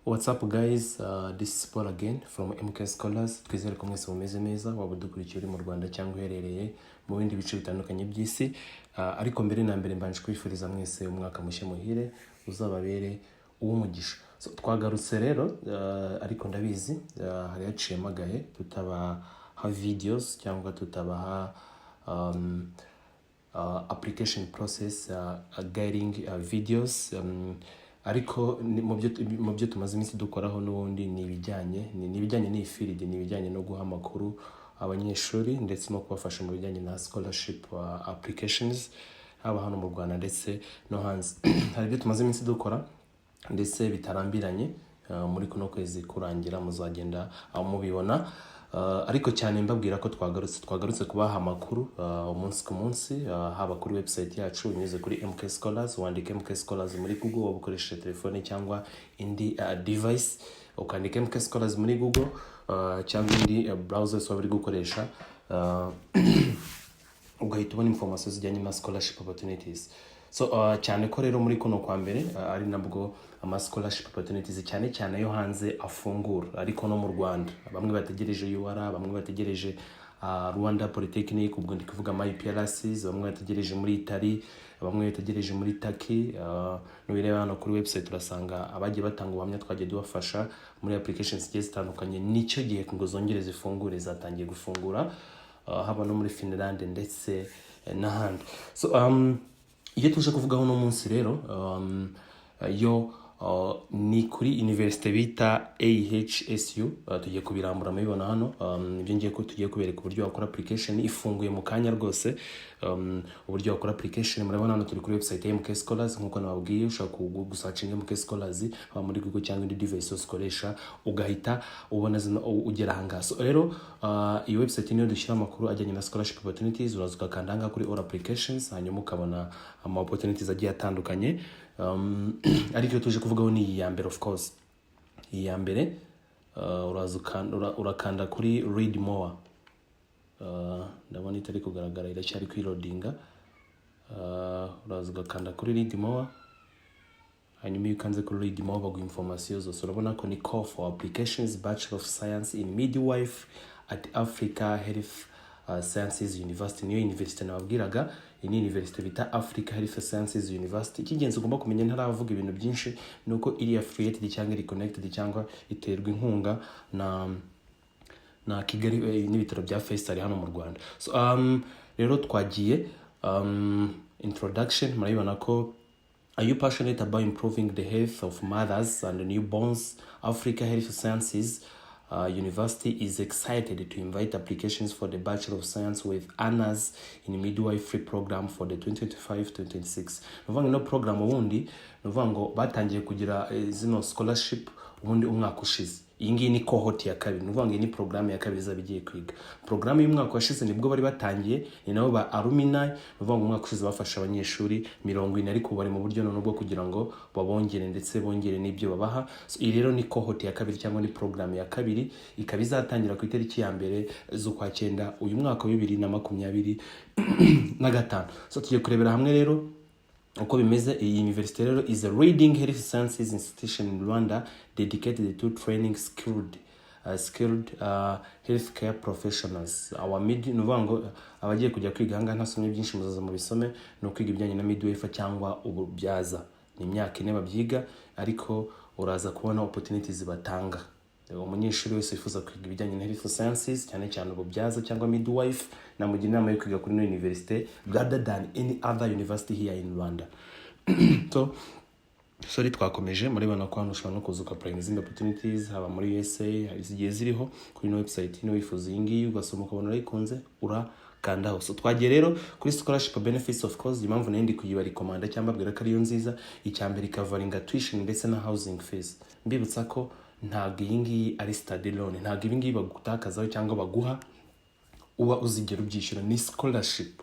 What's up guys, this is Paul again from MK Scholars. Twizere ko mwese mumeze neza waba dukurikiye uri mu Rwanda cyangwa uherereye mu bindi bice bitandukanye by'isi. Ariko mbere na mbere mbanje kwifuriza mwese umwaka mushya muhire uzababere uw'umugisha. So twagarutse rero ariko ndabizi hari yaciyemo agahe tutabaha videos cyangwa tutabaha application process guiding videos ariko mu byo tumaze iminsi dukoraho n'ubundi ni ibijyanye n'ifiridi, ni ibijyanye no guha amakuru abanyeshuri ndetse no kubafasha mu bijyanye na scholarship applications haba hano mu Rwanda ndetse no hanze. Hari ibyo tumaze iminsi dukora ndetse bitarambiranye muri kuno kwezi kurangira muzagenda mubibona. Ariko cyane mbabwira ko twagarutse kubaha amakuru umunsi ku munsi haba kuri website yacu unyuze kuri MK Scholars, wandika MK Scholars muri Google waba ukoresheje telefone cyangwa indi device, ukandika MK Scholars muri Google cyangwa indi browser waba uri gukoresha ugahita ubona information zijyanye na scholarship opportunities. So cyane ko rero muri kuno kwa mbere ari nabwo ama scholarship opportunities cyane yo hanze afungura, ariko no mu Rwanda bamwe bategereje UR, bamwe bategereje Rwanda Polytechnic, ubwo ndi kuvuga my PLCs, bamwe bategereje muri Italy, bamwe bategereje muri Turkey. Nubireba hano kuri website urasanga abagiye batanga ubuhamya twagiye dubafasha muri applications zigiye zitandukanye. Nicyo gihe ngo zongere zifungure, zatangiye gufungura haba no muri Finland ndetse n'ahandi. So iyo tuje kuvugaho no munsi rero ni kuri university bita AHSU. Tugiye kubirambura mubibona hano. Ibyo ngiye ko tugiye kubereka uburyo wakora application ifunguye mu kanya rwose. Uburyo wakora application murabona hano turi kuri website ya MK Scholars nkuko nababwiye. Ushaka gusearchinga MK Scholars muri Google cyangwa indi device ukoresha ugahita ubona ugera hanga. So rero iyi website niyo dushyira amakuru ajyanye na scholarship opportunities. Urazuka kandanga kuri all applications hanyuma ukabona ama opportunities agiye atandukanye. Ariko tuje kuvugaho ni iya mbere, of course iya mbere. Urakanda kuri read more. Ndabona itari kugaragara, iracyari kwiloadinga. Urazuka kanda kuri read more, hanyuma ukanze kuri read more baguha information zose. Urabona ko ni call for applications Bachelor of Science in Midwife at Africa Health Sciences University. Niyo university nababwiraga, ini university bita Africa Health Sciences University. Ikigenzi ugomba kumenya ntaravuga ibintu byinshi nuko iri affiliated cyangwa iri connected cyangwa iterwa inkunga na Kigali n'ibitaro bya Faisal hano mu Rwanda. So rero twagiye introduction. Murabibona ko, are you passionate about improving the health of mothers and newborns? Africa Health Sciences University is excited to invite applications for the Bachelor of Science with honors in midwifery program for the 2025-2026. Nuvuga no program ubundi nuvuga ngo batangiye kugira zino scholarship ubundi umwaka ushize. Iyi ngiyi ni cohort ya kabiri, nuvuga ngo ni program ya kabiri zabigiye kwiga. Program y'umwaka washize nibwo bari batangiye, ni nabo ba alumni. Nuvuga ngo umwaka ushize bafasha abanyeshuri 40 ariko bari mu buryo none bwo kugira ngo babongere ndetse bongere n'ibyo babaha. So iyi rero ni cohort ya kabiri cyangwa ni program ya kabiri, ikaba izatangira ku itariki ya mbere z'ukwa 9 uyu mwaka wa 2025. So tugiye kurebera hamwe rero uko bimeze. Iyi university rero is a leading health sciences institution in Rwanda dedicated to training skilled healthcare professionals. Nuvuga ngo abagiye kujya kwiga hanga ntasomye byinshi muzaza mu bisome no kwiga ibijyanye na midwife cyangwa ububyaza. Ni imyaka 4 babyiga ariko uraza kubona opportunities batanga. Umunyeshuri wese wifuza kwiga ibijyanye na health sciences cyane ububyaza cyangwa midwife namugira inama yo kwiga kuri no university rather than any other university here in Rwanda. So sorry twakomeje. Muribona ko hano ushobora no kuzuka applying izindi opportunities haba muri USA zigiye ziriho kuri no website. Niyo wifuza iyi ngiyi ugasoma ukabona urayikunze urakandaho. So twagiye rero kuri scholarship benefits. Of course impamvu nindi kuyiba recommend cyangwa abwira ko ariyo nziza. Icyambere covering tuition ndetse na housing fees. Mbibutsa ko ntabwo iyi ngiyi ari study loan, ntabwo ibi ngiyi bagutakazaho cyangwa baguha uba uzigera ubyishyura. Ni scholarship,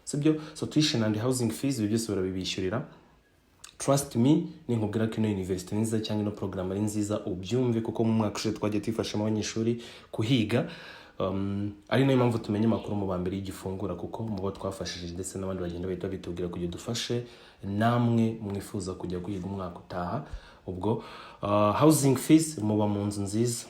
sibyo? So tuition and housing fees ibyo byose barabibishyurira. Trust me, ninkubwira ko ino university nziza cyangwa ino program ari nziza ubyumve, kuko mu mwaka ushize twagiye twifasha abanyeshuri kuhiga. Ari nayo mpamvu tumenye amakuru mu bambere y'igifungura, kuko mu bo twafashije ndetse n'abandi bagenda bahita bitubwira kugira dufashe namwe mwifuza kujya guhiga umwaka utaha. ubwo housing fees muba mu nzu nziza.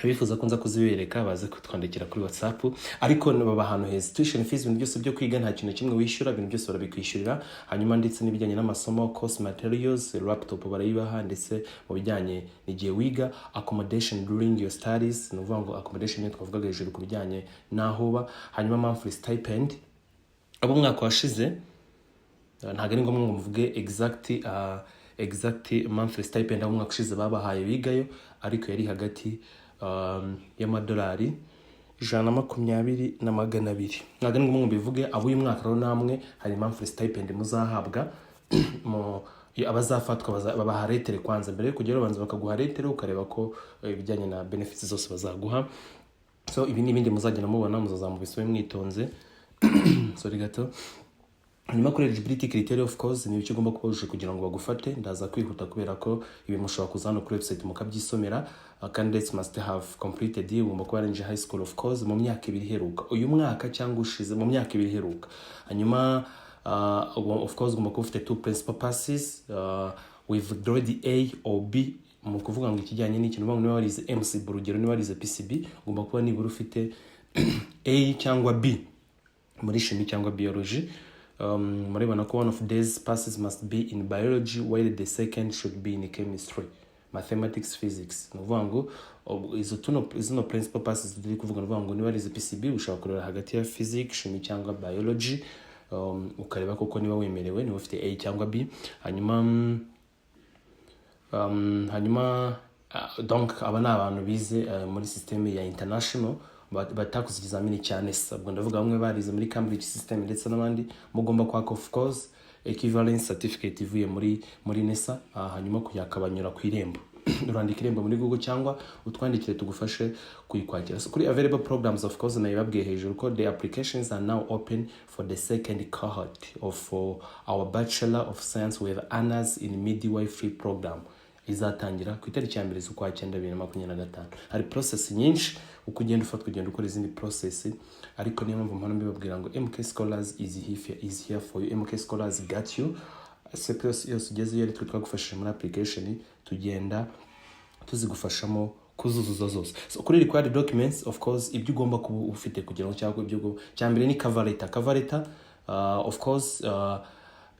Abifuza ko nza kuzibereka baze kutwandikira kuri WhatsApp, ariko baba ahantu heza. Tuition fees ibintu byose byo kwiga nta kintu kimwe wishyura, ibintu byose barabikwishyurira. Hanyuma ndetse n'ibijyanye n'amasomo, course materials, laptop barayibaha, ndetse mu bijyanye n'igihe wiga, accommodation during your studies, ni ukuvuga ngo accommodation niyo twavugaga hejuru ku bijyanye n'aho uba. Hanyuma monthly stipend, abo mwaka washize ntabwo ari ngombwa ngo mvuge exact monthly stipend abo mwaka ushize babahaye bigayo, ariko yari hagati y'amadolari 120 na 200. Ntabwo ari ngombwa bivuge abo uyu mwaka rero namwe hari monthly stipend muzahabwa abazafatwa babaha letere kwanza mbere yo kugera banza bakaguha letere ukareba ko ibijyanye na benefits zose bazaguha. So ibi n'ibindi muzagenda mubona muzazamubisome mwitonze. Sorry gato. Hanyuma kuri eligibility criteria of course ni icyo ugomba kuba uje kugira ngo bagufate. Ndaza kwihuta kubera ko ibi mushobora kuzana kuri website mukabyisomera. Candidates must have completed ugomba kuba arangije high school of course mu myaka 2 iheruka, uyu mwaka cyangwa ushize mu myaka 2 iheruka. Hanyuma of course ugomba kuba ufite 2 principal passes with grade A or B. Mu kuvuga ngo ikijyanye n'ikintu bamwe warize MCB urugero ni warize PCB, ugomba kuba nibura ufite A cyangwa B muri chimie cyangwa biology. Murabona ko one of these passes must be in biology while the second should be in chemistry, mathematics, physics. Nuvuga ngo izo principal passes turi kuvuga nuvuga ngo niba arize PCB ushaka kurera hagati ya physics, chimie cyangwa biology, ukareba koko niba wemerewe niba ufite A cyangwa B. Hanyuma donc aba ni abantu bize muri system ya international batakoze ikizamini cyane. Sabwo ndavuga bamwe barize muri Cambridge system ndetse n'abandi mugomba kwaka of course equivalence certificate ivuye muri NESA. Hanyuma kuyakabanyura ku irembo urandika irembo muri Google cyangwa utwandikire tugufashe kuyikwakira. So kuri available programs of course nayibabwiye hejuru ko the applications are now open for the second cohort of our Bachelor of Science with honors in midwifery program. Izatangira ku itariki ya 1 z'ukwa 9 2025. Hari process nyinshi uko ugenda ufatwa ugenda ukora izindi process, ariko niyo mpamvu mpano mbibabwira ngo MK Scholars is here for you. MK Scholars got you. Secretary yose ugeze yari twagufashije muri application tugenda tuzigufashamo kuzuzuza zose. So kuri required documents of course ibyo ugomba kuba ufite kugira ngo cyangwa ibyo cyambere ni cover letter of course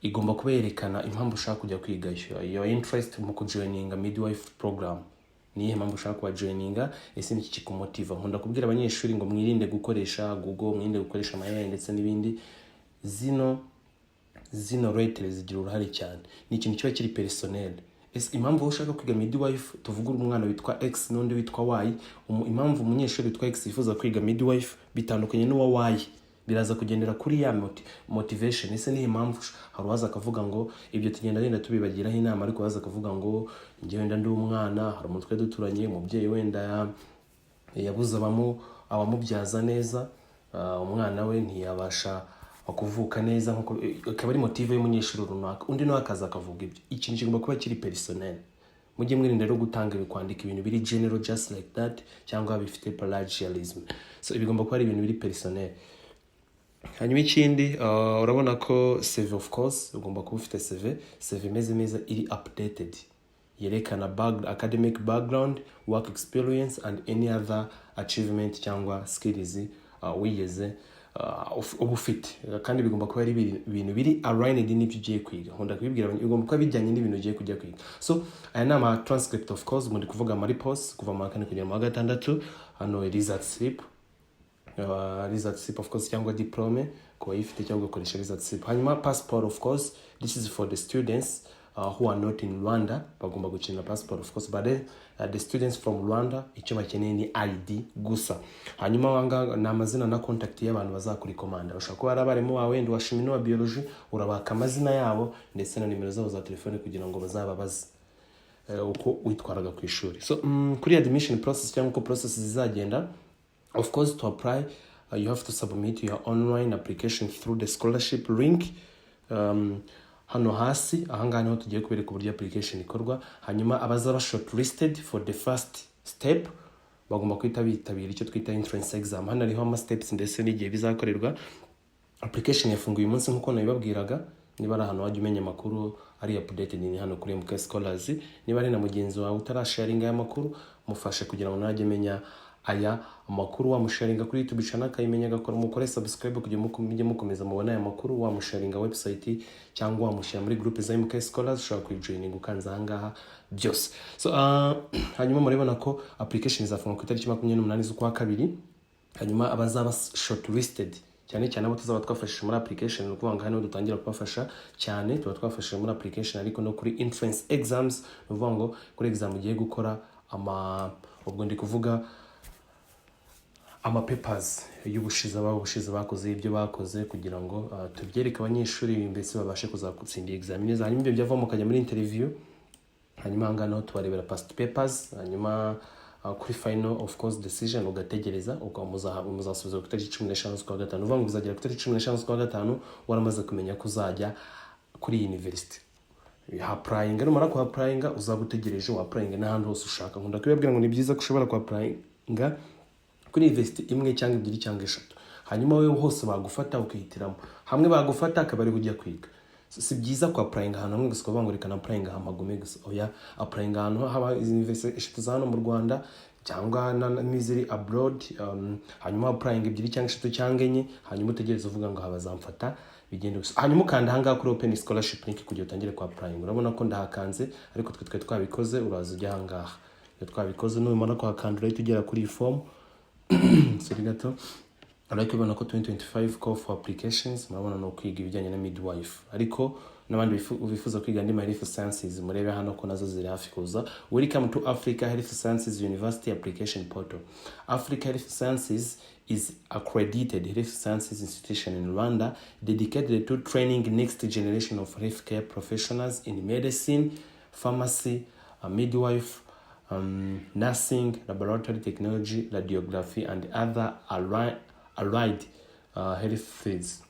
igomba kuberekana impamvu ushaka kujya kwiga your interest mu kujoininga midwife program. Niye impamvu ushaka kuba joininga, ese niki kikumotiva. Nkunda kubwira abanyeshuri ngo mwirinde gukoresha Google, mwirinde gukoresha amayeri ndetse n'ibindi. Zino rates zigira uruhare cyane, ni ikintu kiba kiri personnel. Ese impamvu ushaka kwiga midwife tuvuga umwana witwa X n'undi witwa Y, impamvu umunyeshuri witwa X yifuza kwiga midwife bitandukanye n'uwa Y, biraza kugendera kuri ya motivation. Ese ni impamvu hari waza akavuga ngo ibyo tugenda tubibagiraho inama, ariko waza akavuga ngo ngiye wenda ndi umwana, hari umutwe duturanye, umubyeyi wenda yabuze abamubyaza neza, umwana we ntiyabasha kuvuka neza nkuko akaba ari motive y'umunyeshuri runaka, undi nawe akaza akavuga ibyo. Ikintu kigomba kuba kiri personnel. Mujye mwirinde rero gutanga kwandika ibintu biri general just like that cyangwa bifite plagiarism. So ibigomba kuba ari ibintu biri personnel. Hanyuma ikindi urabona ko CV of course ugomba kuba ufite CV imeze neza iri updated, yerekana academic background, work experience and any other achievement cyangwa skills wigeze ufite, kandi bigomba kuba ari ibintu biri aligned n'ibyo ugiye kwiga. Nkunda kubibwira bigomba kuba bijyanye n'ibintu ugiye kujya kwiga. So aya ni ama transcript of course muri kuvuga muri post kuva mu 4 kugera mu 6. Hano result slip of course cyangwa diplome ko ifite cyangwa gukoresha result slip. Hanyuma passport of course, this is for the students who are not in Rwanda, bagomba gukenera passport of course, but the students from Rwanda icyo bakeneye ni ID gusa. Hanyuma wanga na amazina na contact y'abantu bazakurikomanda. Ushaka kuba arabaremo wawe ndi washimino wa biology, urabaka amazina yabo ndetse na nimero zabo za telefone kugira ngo bazababaze uko witwaraga ku ishuri. So kuri admission process cyangwa uko process zizagenda, of course to apply you have to submit your online application through the scholarship link. Hano hasi ahangaha niho tugiye kubereka uburyo application ikorwa. Hanyuma abazaba shortlisted for the first step bagomba bitabira icyo twita entrance exam. Hano ariho ama steps ndetse n'igihe bizakorerwa. Application yafunguye umunsi nkuko nabibabwiraga. Niba ari ahantu wajya umenya makuru ari updated ni hano kuri MK Scholars. Niba ari na mugenzi wawe utarasharinga aya makuru, mufashe kugira ngo najye menya aya amakuru, wamusharinga kuri YouTube channel akayimenya, agakora mukore subscribe kugira mujye mukomeza mubona aya makuru, wamusharinga website cyangwa wamushira muri group za MK Scholars, ushobora kujoining ukanza ahangaha byose. So hanyuma murabona ko application izafungwa ku itariki 28 z'ukwa kabiri. Hanyuma abazaba shortlisted cyane cyane abo tuzaba twafashije muri application, no kuvuga hano dutangira kubafasha cyane, tuba twafashije muri application ariko no kuri entrance exams, no kuvuga ngo kuri exam ugiye gukora ubwo ndi kuvuga papers y'ubushize bakoze ibyo bakoze kugira ngo tubyereke abanyeshuri mbese babashe kuzatsinda exam neza. Hanyuma ibyo byava mukajya muri interview, hanyuma ngano tubarebera past papers, hanyuma kuri final of course decision ugategereza muzasubiza ku itariki 15 z'ukwa gatanu. Uvuga ngo uzagera ku itariki 15 z'ukwa gatanu waramaze kumenya ko uzajya kuri university applying. Numara ku applying uzagutegereje wa applying n'ahandi hose ushaka. Nkunda kubabwira ngo ni byiza ko ushobora ku applying kuri university imwe cyangwa ebyiri cyangwa eshatu, hanyuma wowe hose bagufata ukihitiramo, hamwe bagufata akaba ari ujya kwiga. Si byiza ku applying ahantu hamwe gusa kuvuga ngo reka na applying hamagume gusa. Oya, applying ahantu haba university eshatu za hano mu Rwanda cyangwa n'iziri abroad, hanyuma applying ebyiri cyangwa eshatu cyangwa enye, hanyuma utegereza uvuga ngo habazamfata bigende gusa. Hanyuma ukanda ahangaha kuri open scholarship link kugira utangire ku applying. Urabona ko ndahakanze ariko twe twabikoze, uraza ujya ahangaha. Iyo twabikoze n'umara ko hakandura tugera kuri form sori gato. Ariko ubona ko 2025 call for applications, murabona no kwiga ibijyanye na midwife, ariko n'abandi bifuza kwiga andi health sciences murebe hano ko nazo ziri hafi kuza. Welcome to Africa Health Sciences University application portal. Africa Health Sciences is accredited health sciences institution in Rwanda dedicated to training next generation of healthcare professionals in medicine, pharmacy, midwife, nursing, laboratory technology, radiography and other allied health fields.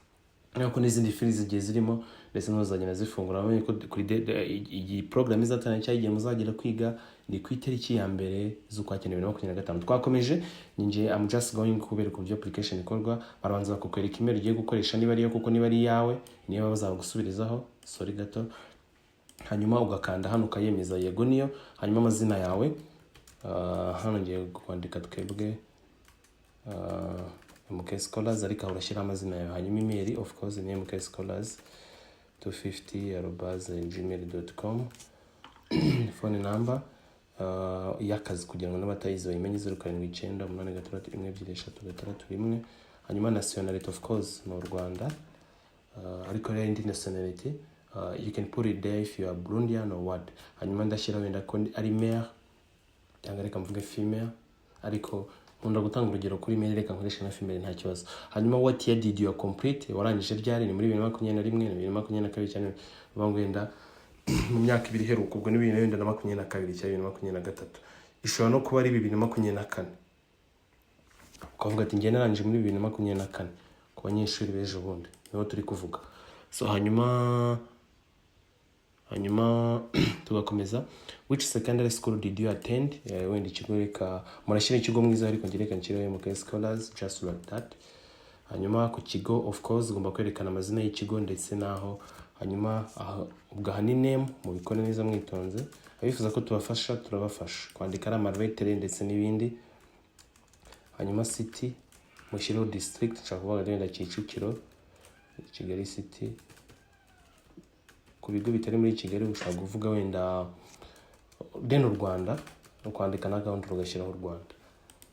Nako n'izindi fields zigiye zirimo ndetse n'uzagenda zifungura. Amenye ko kuri iyi program izatana cyagiye muzagera kwiga ni ku itariki ya mbere z'ukwa 2025. Twakomeje ninje I'm just going kubereka uburyo application ikorwa. Barabanza bakukwereka email ugiye gukoresha niba ariyo kuko niba ari yawe niba bazagusubirizaho, sorry gato. Hanyuma ugakanda hano ukayemeza yego niyo, hanyuma amazina yawe hano ngiye kwandika twebwe MK Scholars, ariko urashyira amazina yawe, hanyuma email of course ni mkscholars250@gmail.com, phone number y'akazi kugira ngo n'abatayizi bayimenye 0798812331, hanyuma nationality of course no Rwanda, ariko rero indi nationality you can put it there if you are Burundian or what. Hanyuma ndashyira wenda ko ari male cyangwa reka mvuge female, ariko nkunda gutanga urugero kuri male, reka nkoresha na female nta kibazo. Hanyuma what year did you complete, warangije ryari? Ni muri 2021 2022 cyane bango wenda mu myaka ibiri heruka, ubwo ni 2022 cyangwa 2023. Ishobora no kuba ari 2024 ukavuga ati ngiye narangije muri 2024 ku banyeshuri bejo bundi niho turi kuvuga. So hanyuma tugakomeza which secondary school did you attend, wenda ikigo reka murashyira ikigo mwiza ariko ngereka nshyireho MK Scholars just like that. Hanyuma ku kigo of course ugomba kwerekana amazina y'ikigo ndetse naho, hanyuma ubwo hanini mu bikora neza mwitonze. Abifuza ko tubafasha turabafasha kwandika ari amaretere ndetse n'ibindi. Hanyuma city mushyiraho district, nshaka kuvuga wenda Kicukiro, Kigali city. Ku bigo bitari muri Kigali ushaka kuvuga wenda u Rwanda, no kwandika na account ugashyiraho u Rwanda.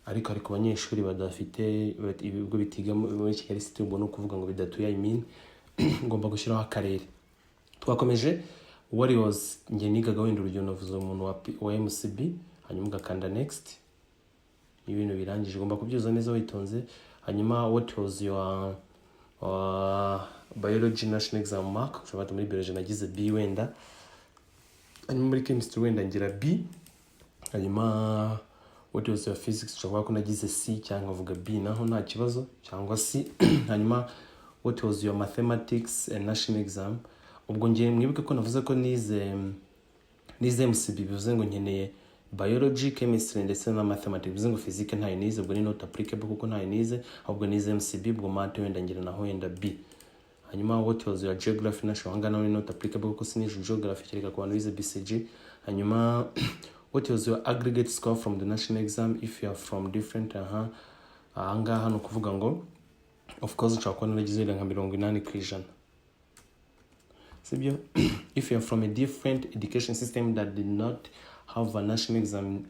Ariko abanyeshuri badafite ibigo bitiga muri Kigali city ubwo no kuvuga ngo bidatuye I mean ngomba gushyiraho akarere. Twakomeje what was nge nigaga wenda urugero navuze umuntu wa MCB, hanyuma ugakanda next. Ibintu birangije ugomba kubyuza neza witonze. Hanyuma what was your biology national exam mark, ushobora muri biology nagize B wenda, hanyuma muri chemistry wenda ngira B. Hanyuma what was your physics, ushobora ko nagize C cyangwa uvuga B naho nta kibazo cyangwa C. Hanyuma what was your mathematics and national exam, ubwo ngiye mwibuke ko navuze ko nize MCB bivuze ngo nkeneye biology, chemistry ndetse na mathematics, bivuze ngo physics ntayo nize, ubwo ni not applicable kuko ntayo nize, ahubwo nize MCB, ubwo math wenda ngira naho wenda B. hanyuma what was your geography national hanga nawe not applicable kuko sinije geography kereka ku bantu bize BCG. Hanyuma what was your aggregate score from the national exam if you are from different hanga hano kuvuga ngo of course ushobora kuba naragize nka 80%. Sibyo if you are from a different education system that did not have a national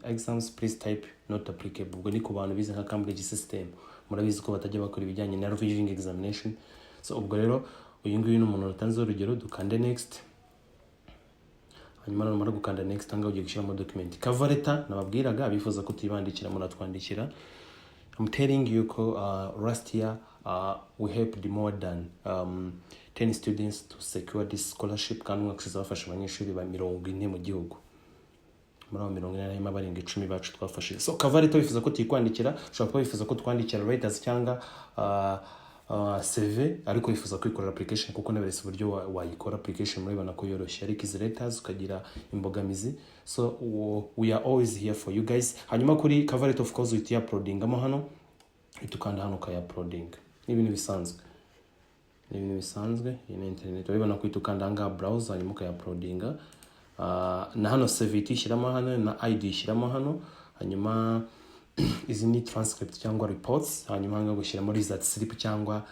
exams please type not applicable. Ubwo ni ku bantu bize nka Cambridge system murabizi ko batajya bakora ibijyanye na revision examination. So ubwo rero uyu nguyu ni umuntu utanze urugero, dukande next. Hanyuma numara gukanda next anga ugiye gushyiramo document cover letter nababwiraga abifuza ko tuyibandikira muratwandikira. I'm telling you ko last year we helped more than 10 students to secure this scholarship kandi mwakisiza bafasha abanyeshuri ba 40 mu gihugu. Muri 40 harimo abarenga 10 bacu twafashije. So cover letter bifuza ko tuyikwandikira, ushobora kuba bifuza ko twandikira writers cyangwa CV ariko bifuza kwikorera application kuko naberetse uburyo wayikora application muri bana ko yoroshye ariko izi letters ukagira imbogamizi. So we are always here for you guys. Hanyuma kuri cover letter of course uhita uploadingamo hano, itukanda hano ukaya uploading. Ni ibintu bisanzwe. Ine internet urabona ko itukanda hanga browser hanyuma ukaya uploadinga. Na hano CV ishyiramo hano na ID ishyiramo hano, hanyuma izi ni transcript cyangwa reports, hanyuma hanga gushyiramo result slip cyangwa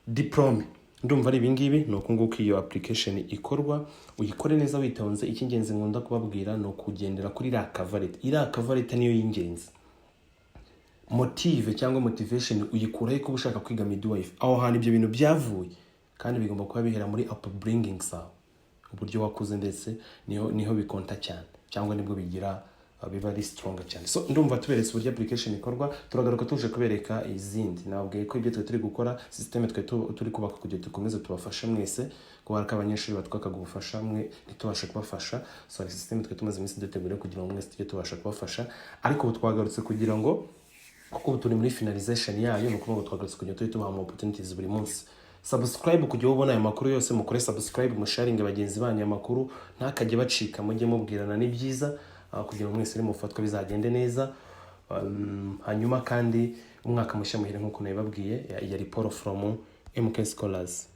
diploma. Ndumva ari ibingibi no kunguko iyo application ikorwa uyikore neza witonze. Ikingenzi nkunda kubabwira no kugendera kuri la cover letter. Ira cover letter niyo y'ingenzi. Motive cyangwa motivation uyikuraho ko ushaka kwiga midwife. Aho handi ibyo bintu byavuye kandi bigomba kuba bihera muri upbringing sawa. Uburyo wakuze ndetse niho bikonta cyane cyangwa nibwo bigira biba ari strong cyane. So ndumva tuberetse uburyo application ikorwa, turagaruka tuje kubereka izindi. Nababwiye ko ibyo turi gukora system turi kubaka kugira dukomeze tubafasha mwese kuba ko abanyeshuri batwaka gufasha mwe nitubasha kubafasha. So system tumaze iminsi dutegura kugira ngo mwese tujye tubasha kubafasha, ariko ubu twagarutse kugira ngo kuko turi muri finalization yayo nuko ngo twagarutse kugira tujye tubaha opportunities buri munsi. Subscribe kugira ubona aya makuru yose, mukore subscribe, musharinge bagenzi banyu amakuru ntakajye bacika, mujye mubwirana ni byiza kugira ngo mwese mufatwe bizagende neza. Hanyuma kandi umwaka mushya muhire nkuko nabibabwiye ya report from MK Scholars.